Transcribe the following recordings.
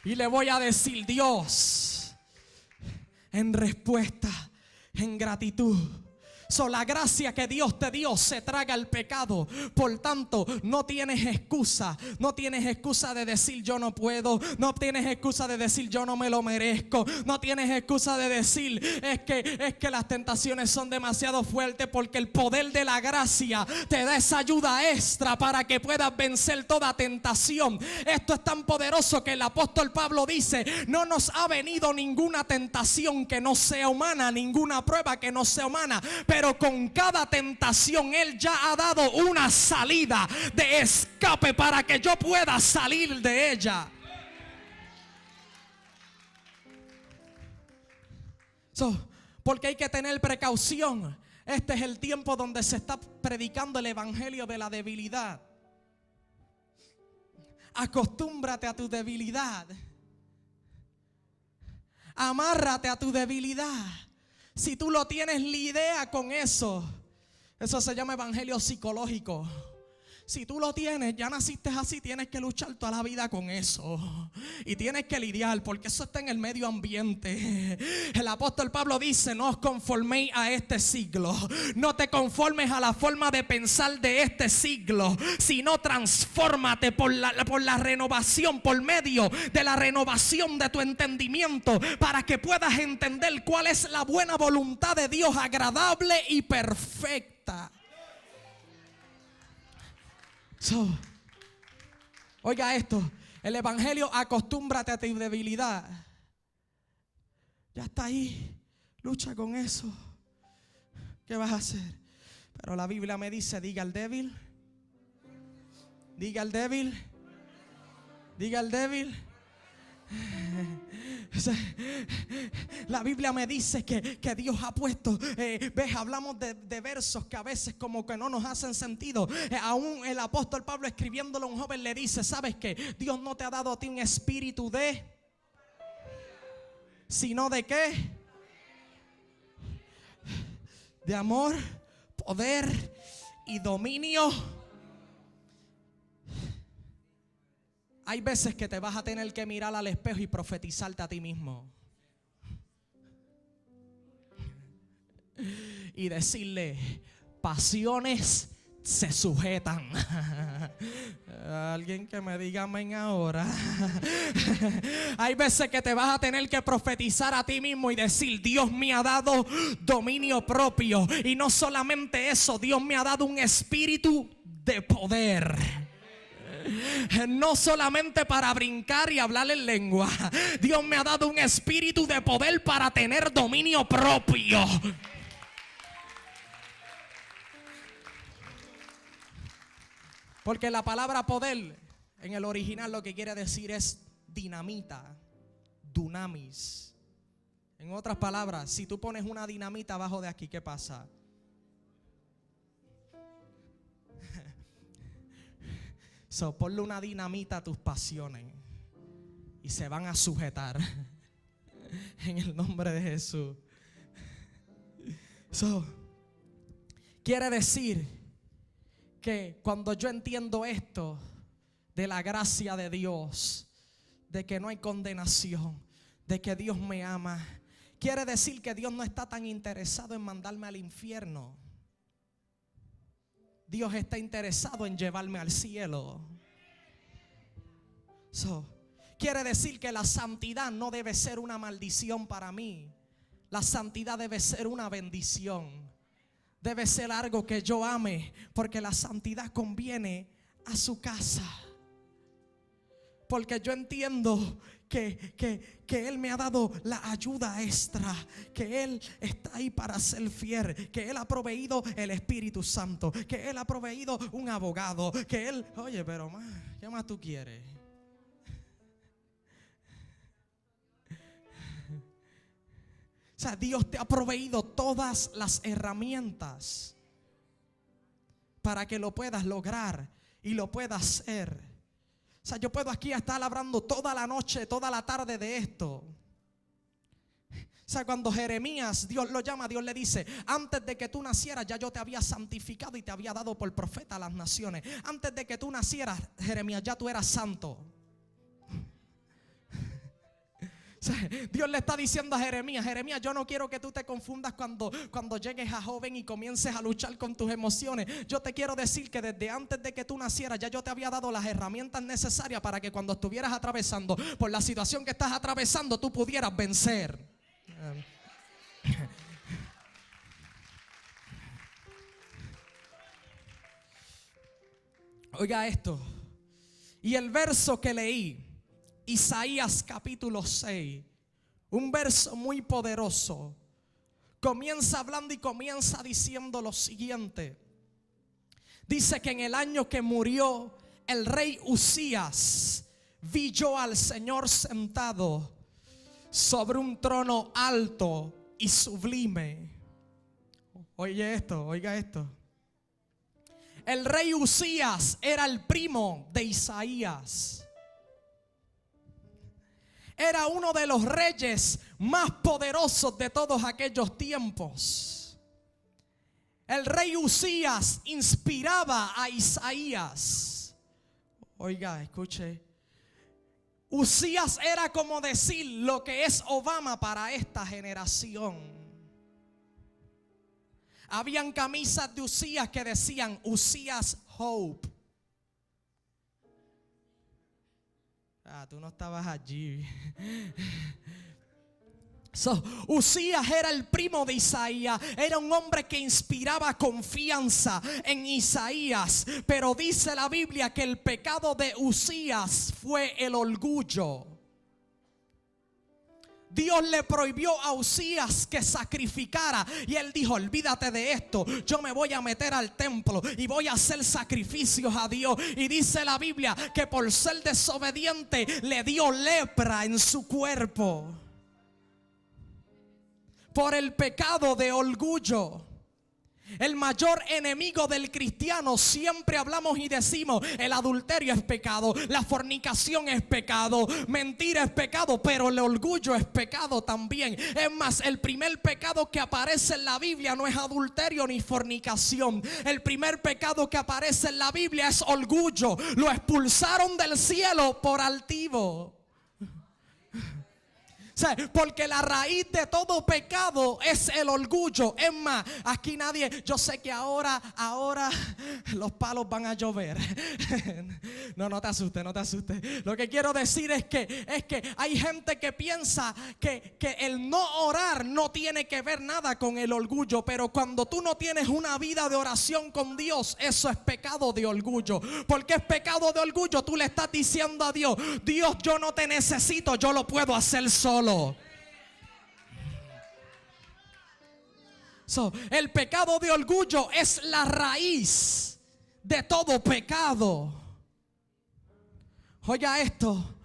Y le voy a decir: Dios, en respuesta, en gratitud. La gracia que Dios te dio se traga el pecado. Por tanto, no tienes excusa. No tienes excusa de decir yo no puedo. No tienes excusa de decir yo no me lo merezco. No tienes excusa de decir es que las tentaciones son demasiado fuertes, porque el poder de la gracia te da esa ayuda extra para que puedas vencer toda tentación. Esto es tan poderoso que el apóstol Pablo dice: no nos ha venido ninguna tentación que no sea humana, ninguna prueba que no sea humana, pero con cada tentación Él ya ha dado una salida de escape para que yo pueda salir de ella. Porque hay que tener precaución. Este es el tiempo donde se está predicando el evangelio de la debilidad. Acostúmbrate a tu debilidad. Amárrate a tu debilidad. Si tú lo tienes, lidia con eso. Eso se llama evangelio psicológico. Si tú lo tienes, ya naciste así, tienes que luchar toda la vida con eso. Y tienes que lidiar, porque eso está en el medio ambiente. El apóstol Pablo dice: no os conforméis a este siglo. No te conformes a la forma de pensar de este siglo, sino transfórmate por la renovación, por medio de la renovación de tu entendimiento, para que puedas entender cuál es la buena voluntad de Dios, agradable y perfecta. Oiga esto: el evangelio, acostúmbrate a tu debilidad. Ya está ahí, lucha con eso. ¿Qué vas a hacer? Pero la Biblia me dice: diga al débil, diga al débil, diga al débil. La Biblia me dice que Dios ha puesto, ves, hablamos de versos que a veces como que no nos hacen sentido. Aún el apóstol Pablo, escribiéndolo a un joven, le dice: ¿sabes qué? Dios no te ha dado a ti un espíritu sino de ¿qué? De amor, poder y dominio. Hay veces que te vas a tener que mirar al espejo y profetizarte a ti mismo. Y decirle: pasiones se sujetan. Alguien que me diga amén ahora. Hay veces que te vas a tener que profetizar a ti mismo y decir: Dios me ha dado dominio propio. Y no solamente eso, Dios me ha dado un espíritu de poder. No solamente para brincar y hablar en lengua. Dios me ha dado un espíritu de poder para tener dominio propio. Porque la palabra poder en el original lo que quiere decir es dinamita, dunamis. En otras palabras, si tú pones una dinamita abajo de aquí, ¿qué pasa? Ponle una dinamita a tus pasiones y se van a sujetar en el nombre de Jesús. Quiere decir que cuando yo entiendo esto de la gracia de Dios, de que no hay condenación, de que Dios me ama, quiere decir que Dios no está tan interesado en mandarme al infierno. Dios está interesado en llevarme al cielo. Quiere decir que la santidad no debe ser una maldición para mí. La santidad debe ser una bendición. Debe ser algo que yo ame, porque la santidad conviene a su casa. Porque yo entiendo que Él me ha dado la ayuda extra, que Él está ahí para ser fiel, que Él ha proveído el Espíritu Santo, que Él ha proveído un abogado, que Él, oye, pero más, ¿qué más tú quieres? O sea, Dios te ha proveído todas las herramientas para que lo puedas lograr y lo puedas hacer. O sea, yo puedo aquí estar hablando toda la noche, toda la tarde de esto. O sea, cuando Jeremías, Dios lo llama, Dios le dice: antes de que tú nacieras ya yo te había santificado y te había dado por profeta a las naciones. Antes de que tú nacieras, Jeremías, ya tú eras santo. Dios le está diciendo a Jeremías: Jeremías, yo no quiero que tú te confundas cuando llegues a joven y comiences a luchar con tus emociones. Yo te quiero decir que desde antes de que tú nacieras ya yo te había dado las herramientas necesarias para que cuando estuvieras atravesando por la situación que estás atravesando, tú pudieras vencer. Oiga esto. Y el verso que leí, Isaías capítulo 6, un verso muy poderoso, comienza hablando y comienza diciendo lo siguiente. Dice que en el año que murió el rey Uzías, vi yo al Señor sentado sobre un trono alto y sublime. Oye esto, oiga esto. El rey Uzías era el primo de Isaías. Era uno de los reyes más poderosos de todos aquellos tiempos. El rey Uzías inspiraba a Isaías. Oiga, escuche. Uzías era como decir lo que es Obama para esta generación. Habían camisas de Uzías que decían Uzías Hope. Tú no estabas allí. Uzías era el primo de Isaías. Era un hombre que inspiraba confianza en Isaías. Pero dice la Biblia que el pecado de Uzías fue el orgullo. Dios le prohibió a Uzías que sacrificara y él dijo: olvídate de esto, yo me voy a meter al templo y voy a hacer sacrificios a Dios. Y dice la Biblia que por ser desobediente le dio lepra en su cuerpo por el pecado de orgullo. El mayor enemigo del cristiano, siempre hablamos y decimos: el adulterio es pecado, la fornicación es pecado, mentira es pecado, pero el orgullo es pecado también. Es más, el primer pecado que aparece en la Biblia no es adulterio ni fornicación. El primer pecado que aparece en la Biblia es orgullo. Lo expulsaron del cielo por altivo. Porque la raíz de todo pecado es el orgullo. Es más, aquí nadie, yo sé que ahora los palos van a llover. No te asustes, no te asustes. Lo que quiero decir es que hay gente que piensa que el no orar no tiene que ver nada con el orgullo. Pero cuando tú no tienes una vida de oración con Dios, eso es pecado de orgullo. Porque es pecado de orgullo. Tú le estás diciendo a Dios: Dios, yo no te necesito, yo lo puedo hacer solo. El pecado de orgullo es la raíz de todo pecado. Oiga esto.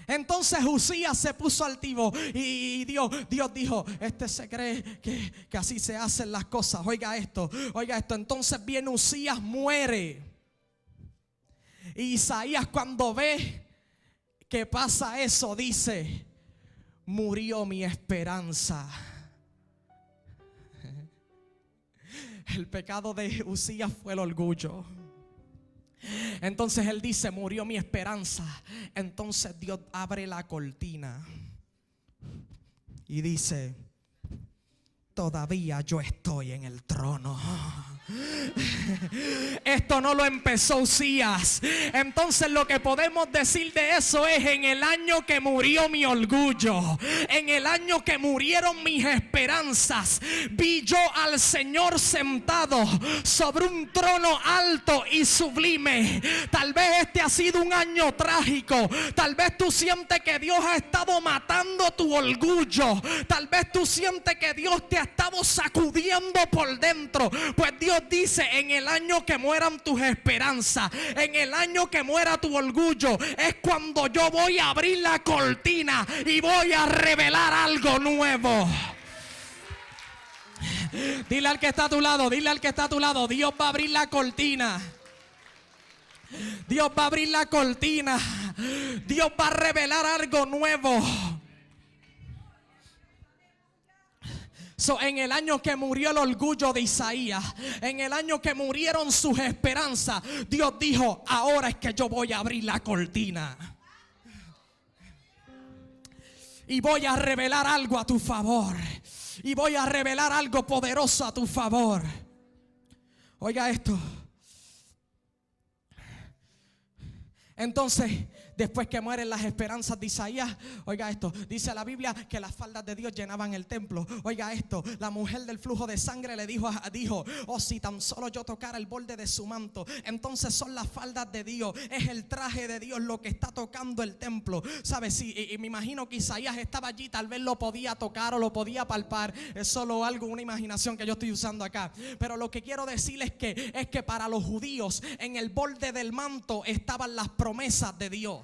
Entonces Uzías se puso altivo y Dios dijo: este se cree que así se hacen las cosas. Oiga esto. Entonces viene Uzías, muere. Y Isaías, cuando ve que pasa eso, dice: murió mi esperanza. El pecado de Uzías fue el orgullo. Entonces él dice: murió mi esperanza. Entonces Dios abre la cortina y dice: todavía yo estoy en el trono. Esto no lo empezó Uzías. Entonces lo que podemos decir de eso es: en el año que murió mi orgullo, en el año que murieron mis esperanzas, vi yo al Señor sentado sobre un trono alto y sublime. Tal vez este ha sido un año trágico. Tal vez tú sientes que Dios ha estado matando tu orgullo. Tal vez tú sientes que Dios te ha estado sacudiendo por dentro. Pues Dios dice: en el año que mueran tus esperanzas, en el año que muera tu orgullo, es cuando yo voy a abrir la cortina y voy a revelar algo nuevo. Dile al que está a tu lado, Dios va a abrir la cortina. Dios va a abrir la cortina. Dios va a revelar algo nuevo. En el año que murió el orgullo de Isaías, en el año que murieron sus esperanzas, Dios dijo: ahora es que yo voy a abrir la cortina. Y voy a revelar algo a tu favor. Y voy a revelar algo poderoso a tu favor. Oiga esto. Entonces, después que mueren las esperanzas de Isaías, oiga esto, dice la Biblia que las faldas de Dios llenaban el templo. Oiga esto, la mujer del flujo de sangre le dijo, oh, si tan solo yo tocara el borde de su manto. Entonces son las faldas de Dios, es el traje de Dios lo que está tocando el templo. ¿Sabes? Y me imagino que Isaías estaba allí, tal vez lo podía tocar o lo podía palpar. Es solo algo, una imaginación que yo estoy usando acá. Pero lo que quiero decirles es que para los judíos en el borde del manto estaban las promesas de Dios.